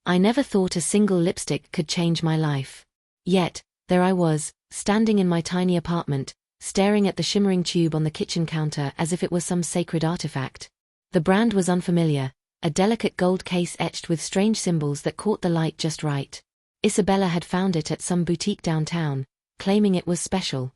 I never thought a single lipstick could change my life. Yet, there I was, standing in my tiny apartment, staring at the shimmering tube on the kitchen counter as if it was some sacred artifact. The brand was unfamiliar, a delicate gold case etched with strange symbols that caught the light just right. Isabella had found it at some boutique downtown, claiming it was special.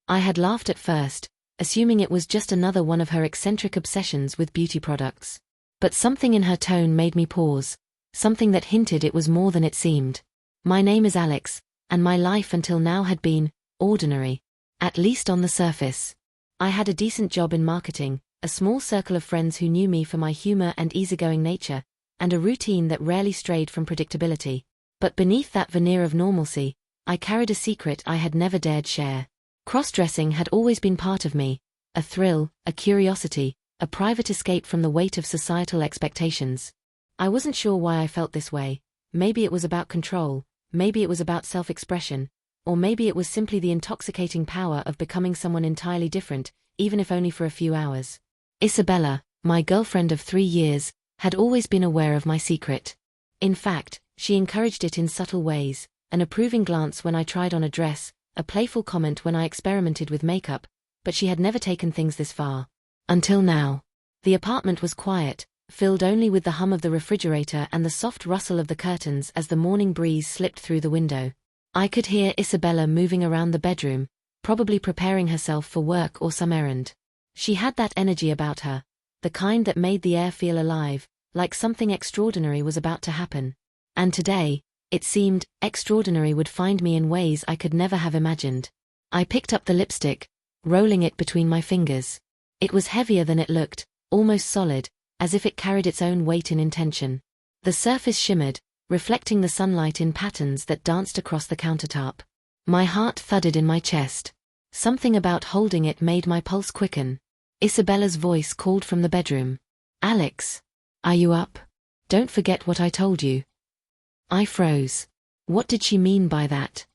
I had laughed at first, assuming it was just another one of her eccentric obsessions with beauty products. But something in her tone made me pause, something that hinted it was more than it seemed. My name is Alex, and my life until now had been ordinary, at least on the surface. I had a decent job in marketing, a small circle of friends who knew me for my humor and easygoing nature, and a routine that rarely strayed from predictability. But beneath that veneer of normalcy, I carried a secret I had never dared share. Cross-dressing had always been part of me, a thrill, a curiosity, a private escape from the weight of societal expectations. I wasn't sure why I felt this way. Maybe it was about control, maybe it was about self-expression, or maybe it was simply the intoxicating power of becoming someone entirely different, even if only for a few hours. Isabella, my girlfriend of 3 years, had always been aware of my secret. In fact, she encouraged it in subtle ways, an approving glance when I tried on a dress, a playful comment when I experimented with makeup, but she had never taken things this far. Until now. The apartment was quiet, filled only with the hum of the refrigerator and the soft rustle of the curtains as the morning breeze slipped through the window. I could hear Isabella moving around the bedroom, probably preparing herself for work or some errand. She had that energy about her, the kind that made the air feel alive, like something extraordinary was about to happen. And today, it seemed, extraordinary would find me in ways I could never have imagined. I picked up the lipstick, rolling it between my fingers. It was heavier than it looked, almost solid, as if it carried its own weight in intention. The surface shimmered, reflecting the sunlight in patterns that danced across the countertop. My heart thudded in my chest. Something about holding it made my pulse quicken. Isabella's voice called from the bedroom. "Alex, are you up? Don't forget what I told you." I froze. What did she mean by that?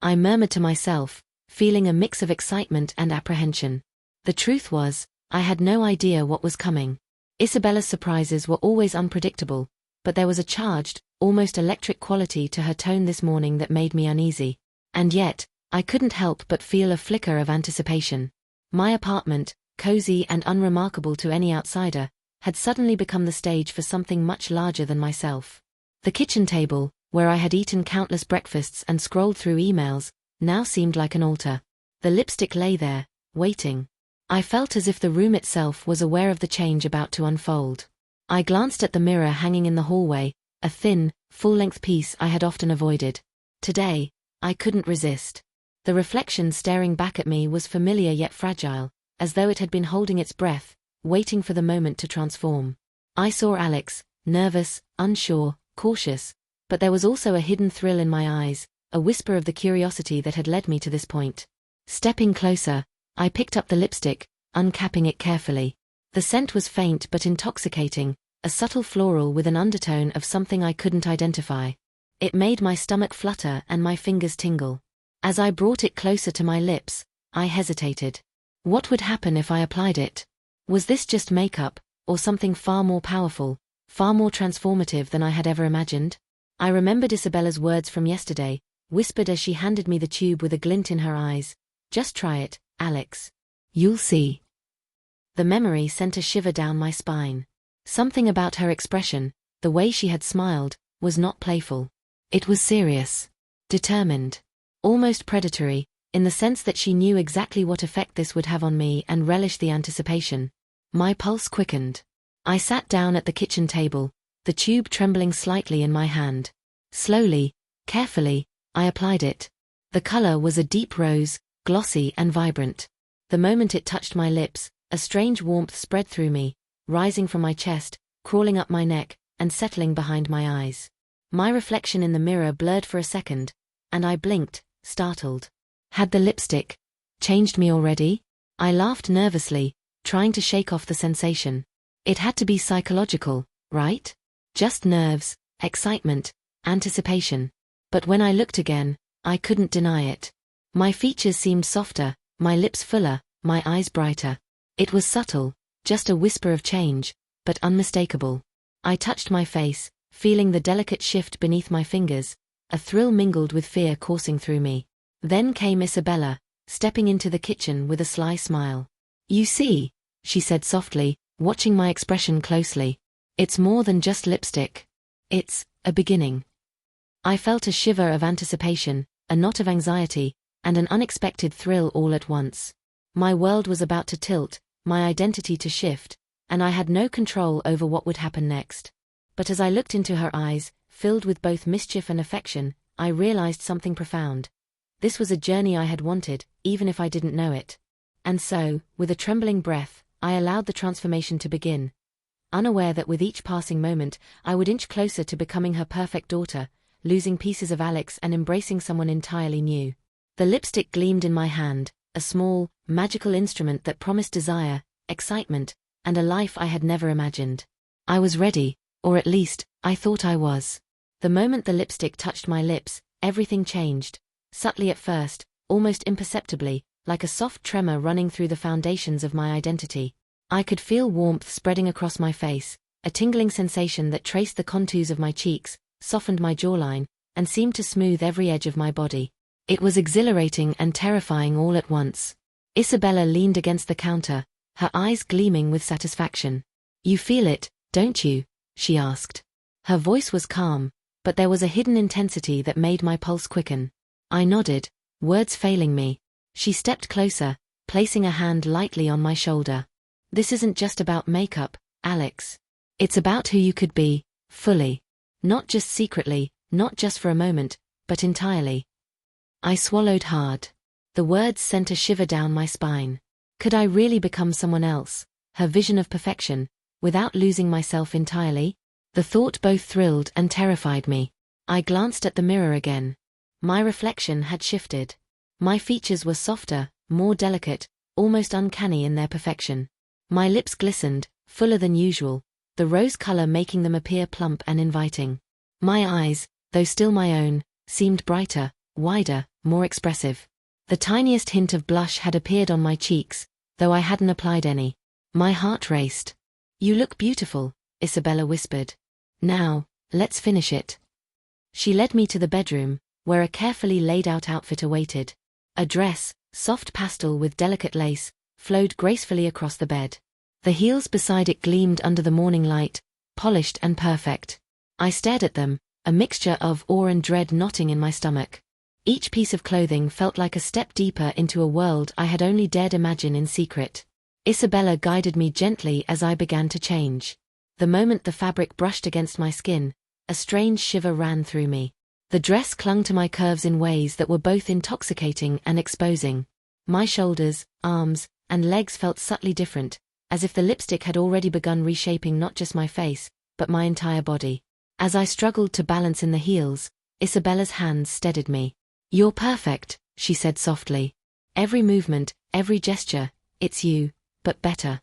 I murmured to myself, feeling a mix of excitement and apprehension. The truth was, I had no idea what was coming. Isabella's surprises were always unpredictable, but there was a charged, almost electric quality to her tone this morning that made me uneasy. And yet, I couldn't help but feel a flicker of anticipation. My apartment, cozy and unremarkable to any outsider, had suddenly become the stage for something much larger than myself. The kitchen table, where I had eaten countless breakfasts and scrolled through emails, now seemed like an altar. The lipstick lay there, waiting. I felt as if the room itself was aware of the change about to unfold. I glanced at the mirror hanging in the hallway, a thin, full-length piece I had often avoided. Today, I couldn't resist. The reflection staring back at me was familiar yet fragile, as though it had been holding its breath, waiting for the moment to transform. I saw Alex, nervous, unsure, cautious, but there was also a hidden thrill in my eyes, a whisper of the curiosity that had led me to this point. Stepping closer, I picked up the lipstick, uncapping it carefully. The scent was faint but intoxicating, a subtle floral with an undertone of something I couldn't identify. It made my stomach flutter and my fingers tingle. As I brought it closer to my lips, I hesitated. What would happen if I applied it? Was this just makeup, or something far more powerful, far more transformative than I had ever imagined? I remembered Isabella's words from yesterday, whispered as she handed me the tube with a glint in her eyes. "Just try it, Alex. You'll see." The memory sent a shiver down my spine. Something about her expression, the way she had smiled, was not playful. It was serious. Determined. Almost predatory, in the sense that she knew exactly what effect this would have on me and relished the anticipation. My pulse quickened. I sat down at the kitchen table, the tube trembling slightly in my hand. Slowly, carefully, I applied it. The color was a deep rose, glossy and vibrant. The moment it touched my lips, a strange warmth spread through me, rising from my chest, crawling up my neck, and settling behind my eyes. My reflection in the mirror blurred for a second, and I blinked, startled. Had the lipstick changed me already? I laughed nervously, trying to shake off the sensation. It had to be psychological, right? Just nerves, excitement, anticipation. But when I looked again, I couldn't deny it. My features seemed softer, my lips fuller, my eyes brighter. It was subtle, just a whisper of change, but unmistakable. I touched my face, Feeling the delicate shift beneath my fingers, a thrill mingled with fear coursing through me. Then came Isabella, stepping into the kitchen with a sly smile. "You see," she said softly, watching my expression closely. "It's more than just lipstick. It's a beginning." I felt a shiver of anticipation, a knot of anxiety, and an unexpected thrill all at once. My world was about to tilt, my identity to shift, and I had no control over what would happen next. But as I looked into her eyes, filled with both mischief and affection, I realized something profound. This was a journey I had wanted, even if I didn't know it. And so, with a trembling breath, I allowed the transformation to begin, unaware that with each passing moment, I would inch closer to becoming her perfect daughter, losing pieces of Alex and embracing someone entirely new. The lipstick gleamed in my hand, a small, magical instrument that promised desire, excitement, and a life I had never imagined. I was ready, or at least, I thought I was. The moment the lipstick touched my lips, everything changed, subtly at first, almost imperceptibly, like a soft tremor running through the foundations of my identity. I could feel warmth spreading across my face, a tingling sensation that traced the contours of my cheeks, softened my jawline, and seemed to smooth every edge of my body. It was exhilarating and terrifying all at once. Isabella leaned against the counter, her eyes gleaming with satisfaction. "You feel it, don't you?" she asked. Her voice was calm, but there was a hidden intensity that made my pulse quicken. I nodded, words failing me. She stepped closer, placing a hand lightly on my shoulder. "This isn't just about makeup, Alex. It's about who you could be, fully. Not just secretly, not just for a moment, but entirely." I swallowed hard. The words sent a shiver down my spine. Could I really become someone else, her vision of perfection, without losing myself entirely? The thought both thrilled and terrified me. I glanced at the mirror again. My reflection had shifted. My features were softer, more delicate, almost uncanny in their perfection. My lips glistened, fuller than usual, the rose color making them appear plump and inviting. My eyes, though still my own, seemed brighter, wider, more expressive. The tiniest hint of blush had appeared on my cheeks, though I hadn't applied any. My heart raced. "You look beautiful," Isabella whispered. "Now, let's finish it." She led me to the bedroom, where a carefully laid-out outfit awaited. A dress, soft pastel with delicate lace, flowed gracefully across the bed. The heels beside it gleamed under the morning light, polished and perfect. I stared at them, a mixture of awe and dread knotting in my stomach. Each piece of clothing felt like a step deeper into a world I had only dared imagine in secret. Isabella guided me gently as I began to change. The moment the fabric brushed against my skin, a strange shiver ran through me. The dress clung to my curves in ways that were both intoxicating and exposing. My shoulders, arms, and legs felt subtly different, as if the lipstick had already begun reshaping not just my face, but my entire body. As I struggled to balance in the heels, Isabella's hands steadied me. "You're perfect," she said softly. "Every movement, every gesture, it's you, but better."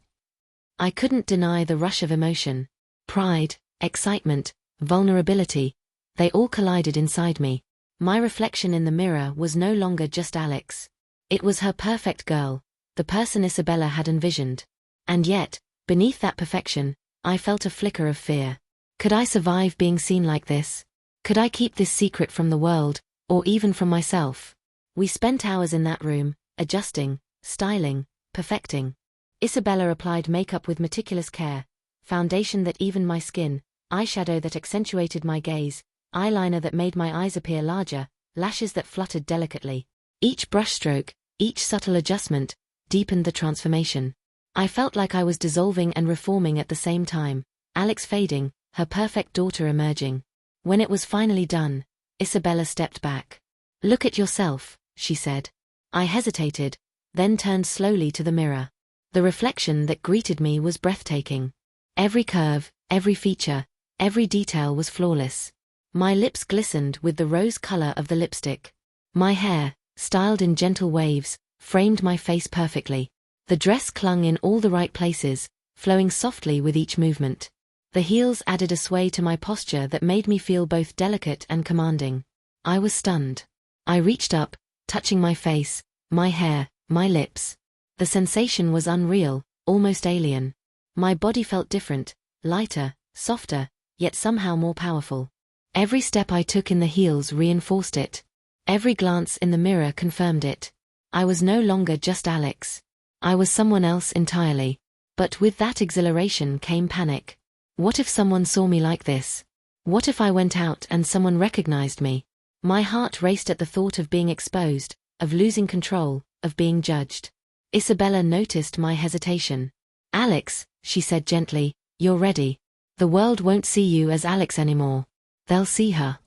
I couldn't deny the rush of emotion. Pride, excitement, vulnerability, they all collided inside me. My reflection in the mirror was no longer just Alex. It was her perfect girl, the person Isabella had envisioned. And yet, beneath that perfection, I felt a flicker of fear. Could I survive being seen like this? Could I keep this secret from the world, or even from myself? We spent hours in that room, adjusting, styling, perfecting. Isabella applied makeup with meticulous care, foundation that evened my skin, eyeshadow that accentuated my gaze, eyeliner that made my eyes appear larger, lashes that fluttered delicately. Each brushstroke, each subtle adjustment, deepened the transformation. I felt like I was dissolving and reforming at the same time, Alex fading, her perfect daughter emerging. When it was finally done, Isabella stepped back. "Look at yourself," she said. I hesitated, then turned slowly to the mirror. The reflection that greeted me was breathtaking. Every curve, every feature, every detail was flawless. My lips glistened with the rose color of the lipstick. My hair, styled in gentle waves, framed my face perfectly. The dress clung in all the right places, flowing softly with each movement. The heels added a sway to my posture that made me feel both delicate and commanding. I was stunned. I reached up, touching my face, my hair, my lips. The sensation was unreal, almost alien. My body felt different, lighter, softer, yet somehow more powerful. Every step I took in the heels reinforced it. Every glance in the mirror confirmed it. I was no longer just Alex. I was someone else entirely. But with that exhilaration came panic. What if someone saw me like this? What if I went out and someone recognized me? My heart raced at the thought of being exposed, of losing control, of being judged. Isabella noticed my hesitation. "Alex," she said gently, "you're ready. The world won't see you as Alex anymore. They'll see her."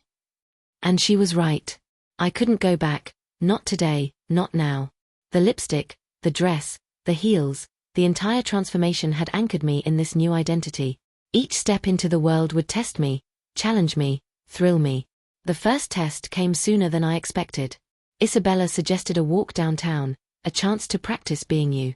And she was right. I couldn't go back, not today, not now. The lipstick, the dress, the heels, the entire transformation had anchored me in this new identity. Each step into the world would test me, challenge me, thrill me. The first test came sooner than I expected. Isabella suggested a walk downtown, a chance to practice being you.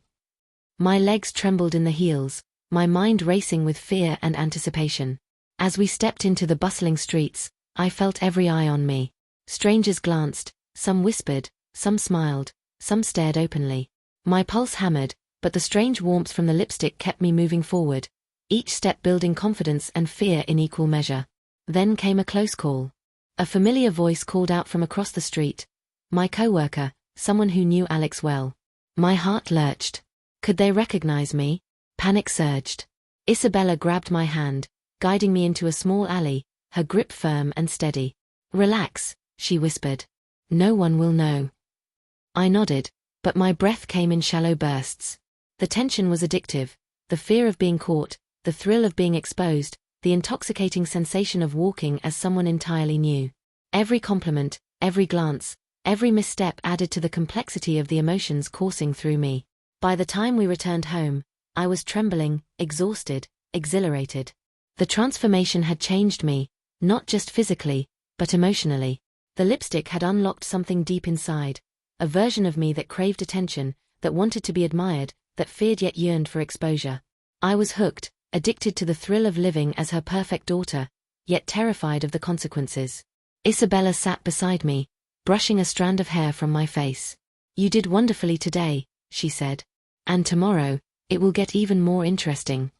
My legs trembled in the heels, my mind racing with fear and anticipation. As we stepped into the bustling streets, I felt every eye on me. Strangers glanced, some whispered, some smiled, some stared openly. My pulse hammered, but the strange warmth from the lipstick kept me moving forward, each step building confidence and fear in equal measure. Then came a close call. A familiar voice called out from across the street. My coworker, someone who knew Alex well. My heart lurched. Could they recognize me? Panic surged. Isabella grabbed my hand, guiding me into a small alley, her grip firm and steady. "Relax," she whispered. "No one will know." I nodded, but my breath came in shallow bursts. The tension was addictive, the fear of being caught, the thrill of being exposed, the intoxicating sensation of walking as someone entirely new. Every compliment, every glance, every misstep added to the complexity of the emotions coursing through me. By the time we returned home, I was trembling, exhausted, exhilarated. The transformation had changed me, not just physically, but emotionally. The lipstick had unlocked something deep inside, a version of me that craved attention, that wanted to be admired, that feared yet yearned for exposure. I was hooked, addicted to the thrill of living as her perfect daughter, yet terrified of the consequences. Isabella sat beside me, brushing a strand of hair from my face. "You did wonderfully today," she said. "And tomorrow, it will get even more interesting."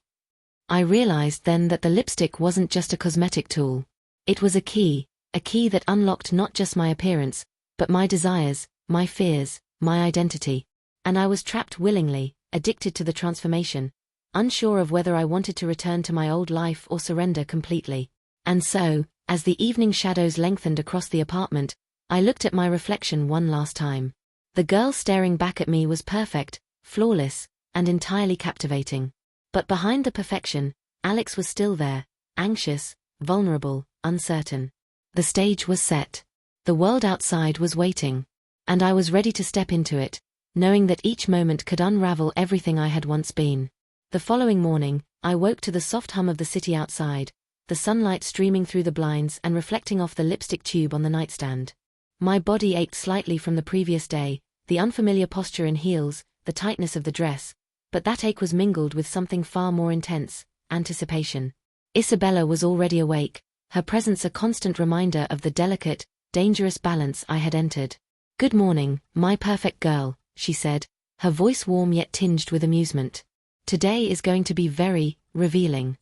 I realized then that the lipstick wasn't just a cosmetic tool. It was a key that unlocked not just my appearance, but my desires, my fears, my identity. And I was trapped willingly, addicted to the transformation, unsure of whether I wanted to return to my old life or surrender completely. And so, as the evening shadows lengthened across the apartment, I looked at my reflection one last time. The girl staring back at me was perfect, flawless, and entirely captivating. But behind the perfection, Alex was still there, anxious, vulnerable, uncertain. The stage was set. The world outside was waiting. And I was ready to step into it, knowing that each moment could unravel everything I had once been. The following morning, I woke to the soft hum of the city outside, the sunlight streaming through the blinds and reflecting off the lipstick tube on the nightstand. My body ached slightly from the previous day, the unfamiliar posture in heels, the tightness of the dress, but that ache was mingled with something far more intense, anticipation. Isabella was already awake, her presence a constant reminder of the delicate, dangerous balance I had entered. "Good morning, my perfect girl," she said, her voice warm yet tinged with amusement. "Today is going to be very revealing."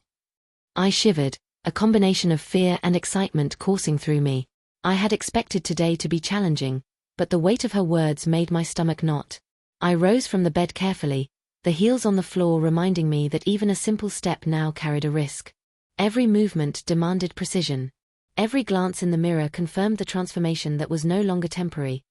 I shivered, a combination of fear and excitement coursing through me. I had expected today to be challenging, but the weight of her words made my stomach knot. I rose from the bed carefully, the heels on the floor reminding me that even a simple step now carried a risk. Every movement demanded precision. Every glance in the mirror confirmed the transformation that was no longer temporary.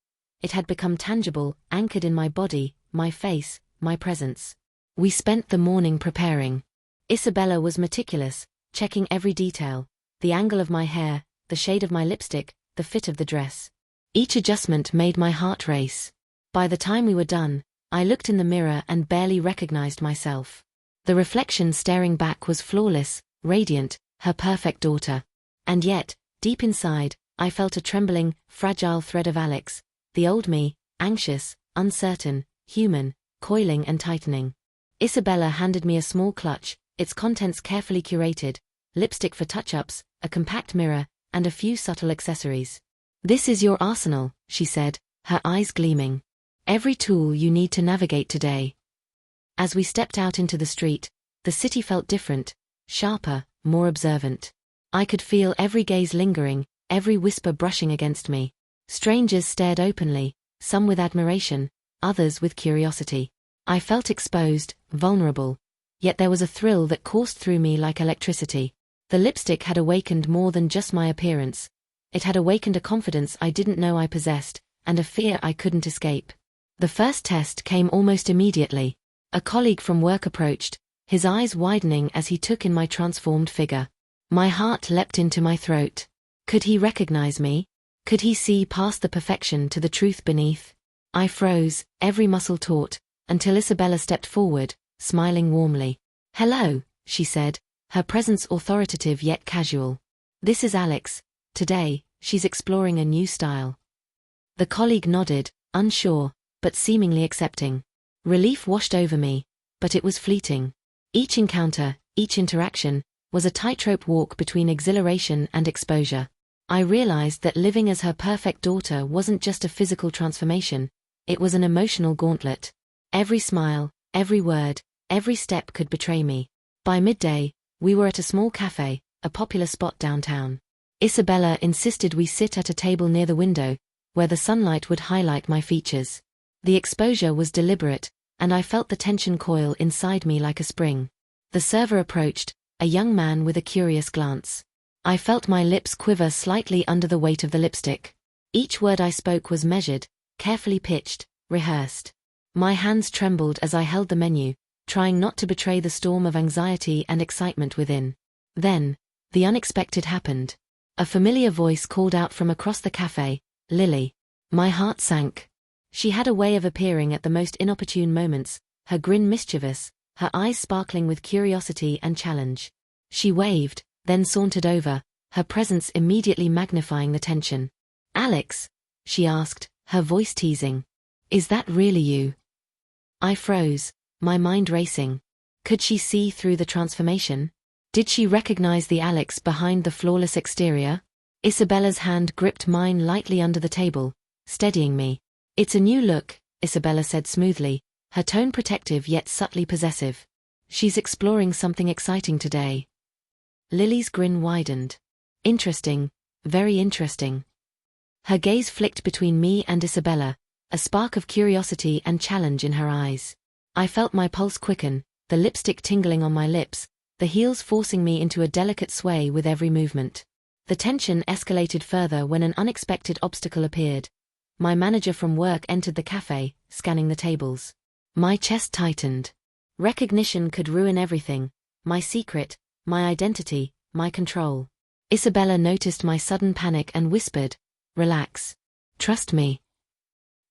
It had become tangible, anchored in my body, my face, my presence. We spent the morning preparing. Isabella was meticulous, checking every detail, the angle of my hair, the shade of my lipstick, the fit of the dress. Each adjustment made my heart race. By the time we were done, I looked in the mirror and barely recognized myself. The reflection staring back was flawless, radiant, her perfect daughter. And yet, deep inside, I felt a trembling, fragile thread of Alex, the old me, anxious, uncertain, human, coiling and tightening. Isabella handed me a small clutch, its contents carefully curated, lipstick for touch-ups, a compact mirror, and a few subtle accessories. "This is your arsenal," she said, her eyes gleaming. "Every tool you need to navigate today." As we stepped out into the street, the city felt different, sharper, more observant. I could feel every gaze lingering, every whisper brushing against me. Strangers stared openly, some with admiration, others with curiosity. I felt exposed, vulnerable, yet there was a thrill that coursed through me like electricity. The lipstick had awakened more than just my appearance. It had awakened a confidence I didn't know I possessed, and a fear I couldn't escape. The first test came almost immediately. A colleague from work approached, his eyes widening as he took in my transformed figure. My heart leapt into my throat. Could he recognize me? Could he see past the perfection to the truth beneath? I froze, every muscle taut, until Isabella stepped forward, smiling warmly. "Hello," she said, her presence authoritative yet casual. "This is Alex. Today, she's exploring a new style." The colleague nodded, unsure, but seemingly accepting. Relief washed over me, but it was fleeting. Each encounter, each interaction, was a tightrope walk between exhilaration and exposure. I realized that living as her perfect daughter wasn't just a physical transformation, it was an emotional gauntlet. Every smile, every word, every step could betray me. By midday, we were at a small cafe, a popular spot downtown. Isabella insisted we sit at a table near the window, where the sunlight would highlight my features. The exposure was deliberate, and I felt the tension coil inside me like a spring. The server approached, a young man with a curious glance. I felt my lips quiver slightly under the weight of the lipstick. Each word I spoke was measured, carefully pitched, rehearsed. My hands trembled as I held the menu, trying not to betray the storm of anxiety and excitement within. Then, the unexpected happened. A familiar voice called out from across the cafe, "Lily." My heart sank. She had a way of appearing at the most inopportune moments, her grin mischievous, her eyes sparkling with curiosity and challenge. She waved, then sauntered over, her presence immediately magnifying the tension. "Alex?" she asked, her voice teasing. "Is that really you?" I froze, my mind racing. Could she see through the transformation? Did she recognize the Alex behind the flawless exterior? Isabella's hand gripped mine lightly under the table, steadying me. "It's a new look," Isabella said smoothly, her tone protective yet subtly possessive. "She's exploring something exciting today." Lily's grin widened. "Interesting, very interesting." Her gaze flicked between me and Isabella, a spark of curiosity and challenge in her eyes. I felt my pulse quicken, the lipstick tingling on my lips, the heels forcing me into a delicate sway with every movement. The tension escalated further when an unexpected obstacle appeared. My manager from work entered the cafe, scanning the tables. My chest tightened. Recognition could ruin everything: my secret, my identity, my control. Isabella noticed my sudden panic and whispered, "Relax. Trust me."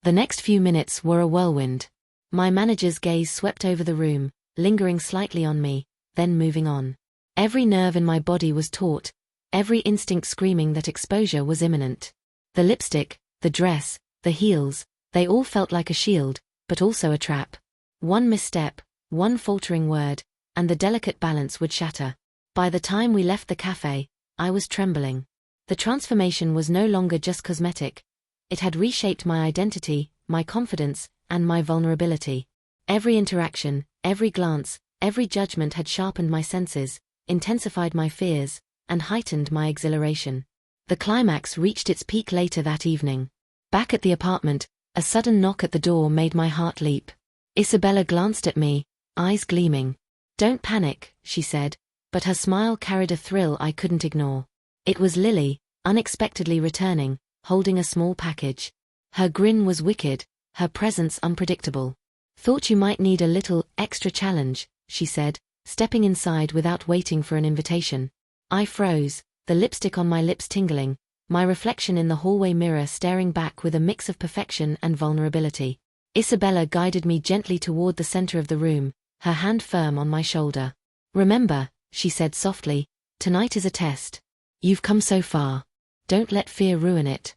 The next few minutes were a whirlwind. My manager's gaze swept over the room, lingering slightly on me, then moving on. Every nerve in my body was taut, every instinct screaming that exposure was imminent. The lipstick, the dress, the heels, they all felt like a shield, but also a trap. One misstep, one faltering word, and the delicate balance would shatter. By the time we left the cafe, I was trembling. The transformation was no longer just cosmetic. It had reshaped my identity, my confidence, and my vulnerability. Every interaction, every glance, every judgment had sharpened my senses, intensified my fears, and heightened my exhilaration. The climax reached its peak later that evening. Back at the apartment, a sudden knock at the door made my heart leap. Isabella glanced at me, eyes gleaming. "Don't panic," she said, but her smile carried a thrill I couldn't ignore. It was Lily, unexpectedly returning, holding a small package. Her grin was wicked, her presence unpredictable. "Thought you might need a little extra challenge," she said, stepping inside without waiting for an invitation. I froze, the lipstick on my lips tingling, my reflection in the hallway mirror staring back with a mix of perfection and vulnerability. Isabella guided me gently toward the center of the room, her hand firm on my shoulder. "Remember," she said softly, "tonight is a test. You've come so far. Don't let fear ruin it."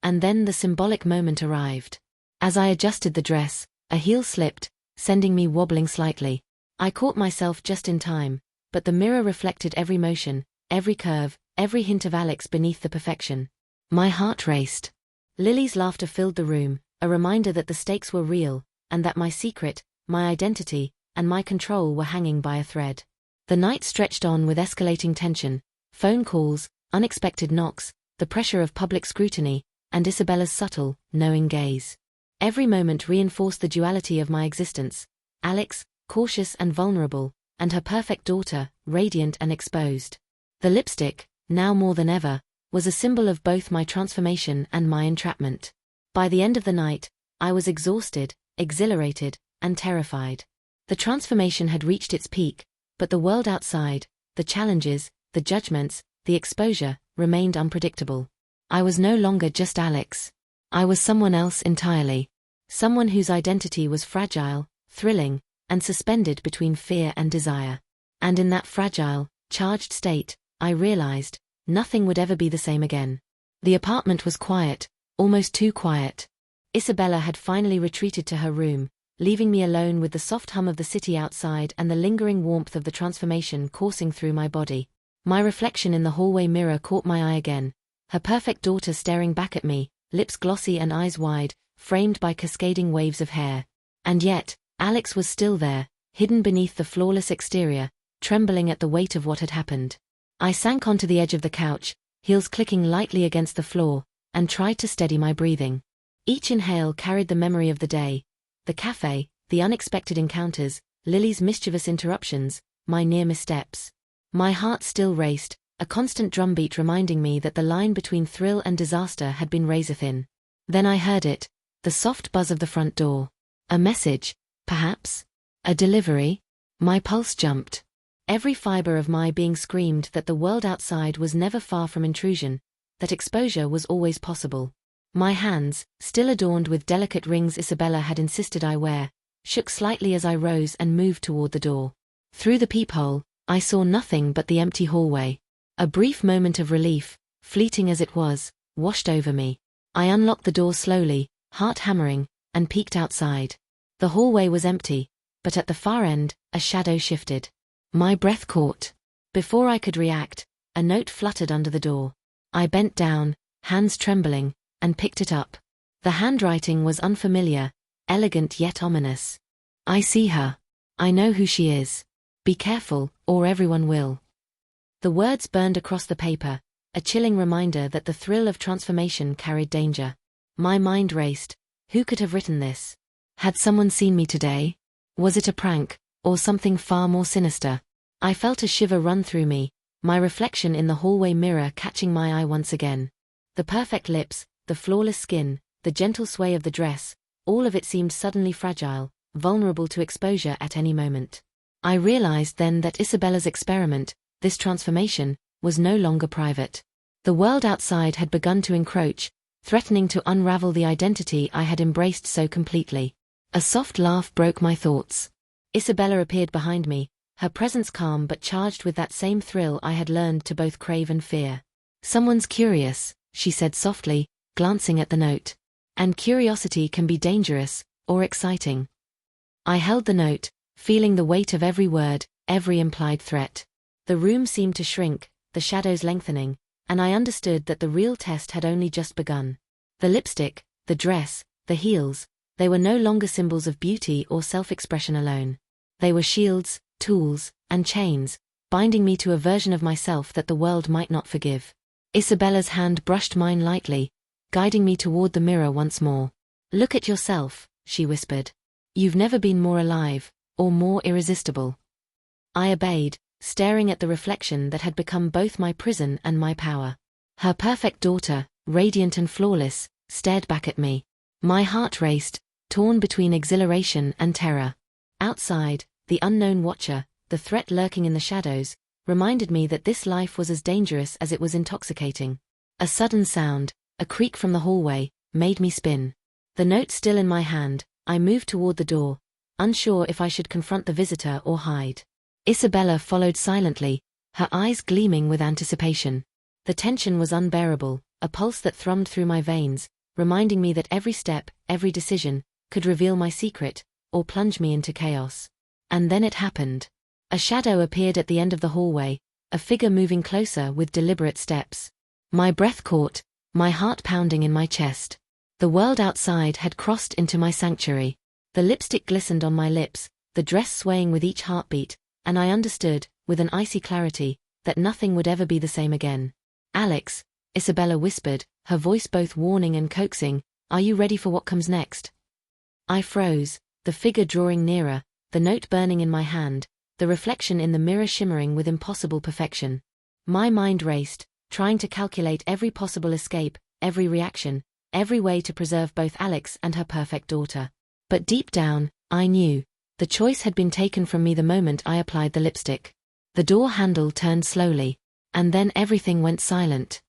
And then the symbolic moment arrived. As I adjusted the dress, a heel slipped, sending me wobbling slightly. I caught myself just in time, but the mirror reflected every motion, every curve, every hint of Alex beneath the perfection. My heart raced. Lily's laughter filled the room, a reminder that the stakes were real, and that my secret, my identity, and my control were hanging by a thread. The night stretched on with escalating tension, Phone calls, unexpected knocks, the pressure of public scrutiny, and Isabella's subtle, knowing gaze. Every moment reinforced the duality of my existence: Alex, cautious and vulnerable, and her perfect daughter, radiant and exposed. The lipstick, now more than ever, was a symbol of both my transformation and my entrapment. By the end of the night, I was exhausted, exhilarated, and terrified. The transformation had reached its peak, but the world outside, the challenges, the judgments, the exposure, remained unpredictable. I was no longer just Alex. I was someone else entirely. Someone whose identity was fragile, thrilling, and suspended between fear and desire. And in that fragile, charged state, I realized, nothing would ever be the same again. The apartment was quiet, almost too quiet. Isabella had finally retreated to her room, leaving me alone with the soft hum of the city outside and the lingering warmth of the transformation coursing through my body. My reflection in the hallway mirror caught my eye again, her perfect daughter staring back at me, lips glossy and eyes wide, framed by cascading waves of hair. And yet, Alex was still there, hidden beneath the flawless exterior, trembling at the weight of what had happened. I sank onto the edge of the couch, heels clicking lightly against the floor, and tried to steady my breathing. Each inhale carried the memory of the day: the cafe, the unexpected encounters, Lily's mischievous interruptions, my near missteps. My heart still raced, a constant drumbeat reminding me that the line between thrill and disaster had been razor-thin. Then I heard it, the soft buzz of the front door. A message, perhaps? A delivery? My pulse jumped. Every fiber of my being screamed that the world outside was never far from intrusion, that exposure was always possible. My hands, still adorned with delicate rings Isabella had insisted I wear, shook slightly as I rose and moved toward the door. Through the peephole, I saw nothing but the empty hallway. A brief moment of relief, fleeting as it was, washed over me. I unlocked the door slowly, heart hammering, and peeked outside. The hallway was empty, but at the far end, a shadow shifted. My breath caught. Before I could react, a note fluttered under the door. I bent down, hands trembling, and picked it up. The handwriting was unfamiliar, elegant yet ominous. I see her. I know who she is. Be careful, or everyone will. The words burned across the paper, a chilling reminder that the thrill of transformation carried danger. My mind raced. Who could have written this? Had someone seen me today? Was it a prank, or something far more sinister? I felt a shiver run through me, my reflection in the hallway mirror catching my eye once again. The perfect lips, the flawless skin, the gentle sway of the dress, all of it seemed suddenly fragile, vulnerable to exposure at any moment. I realized then that Isabella's experiment, this transformation, was no longer private. The world outside had begun to encroach, threatening to unravel the identity I had embraced so completely. A soft laugh broke my thoughts. Isabella appeared behind me, her presence calm but charged with that same thrill I had learned to both crave and fear. "Someone's curious," she said softly, glancing at the note. "And curiosity can be dangerous, or exciting." I held the note, feeling the weight of every word, every implied threat. The room seemed to shrink, the shadows lengthening, and I understood that the real test had only just begun. The lipstick, the dress, the heels, they were no longer symbols of beauty or self-expression alone. They were shields, tools, and chains, binding me to a version of myself that the world might not forgive. Isabella's hand brushed mine lightly, guiding me toward the mirror once more. "Look at yourself," she whispered. "You've never been more alive, or more irresistible." I obeyed, staring at the reflection that had become both my prison and my power. Her perfect daughter, radiant and flawless, stared back at me. My heart raced, torn between exhilaration and terror. Outside, the unknown watcher, the threat lurking in the shadows, reminded me that this life was as dangerous as it was intoxicating. A sudden sound, a creak from the hallway, made me spin. The note still in my hand, I moved toward the door, unsure if I should confront the visitor or hide. Isabella followed silently, her eyes gleaming with anticipation. The tension was unbearable, a pulse that thrummed through my veins, reminding me that every step, every decision, could reveal my secret, or plunge me into chaos. And then it happened. A shadow appeared at the end of the hallway, a figure moving closer with deliberate steps. My breath caught, my heart pounding in my chest. The world outside had crossed into my sanctuary. The lipstick glistened on my lips, the dress swaying with each heartbeat, and I understood, with an icy clarity, that nothing would ever be the same again. "Alex," Isabella whispered, her voice both warning and coaxing, "are you ready for what comes next?" I froze, the figure drawing nearer, the note burning in my hand, the reflection in the mirror shimmering with impossible perfection. My mind raced, trying to calculate every possible escape, every reaction, every way to preserve both Alex and her perfect daughter. But deep down, I knew. The choice had been taken from me the moment I applied the lipstick. The door handle turned slowly, and then everything went silent.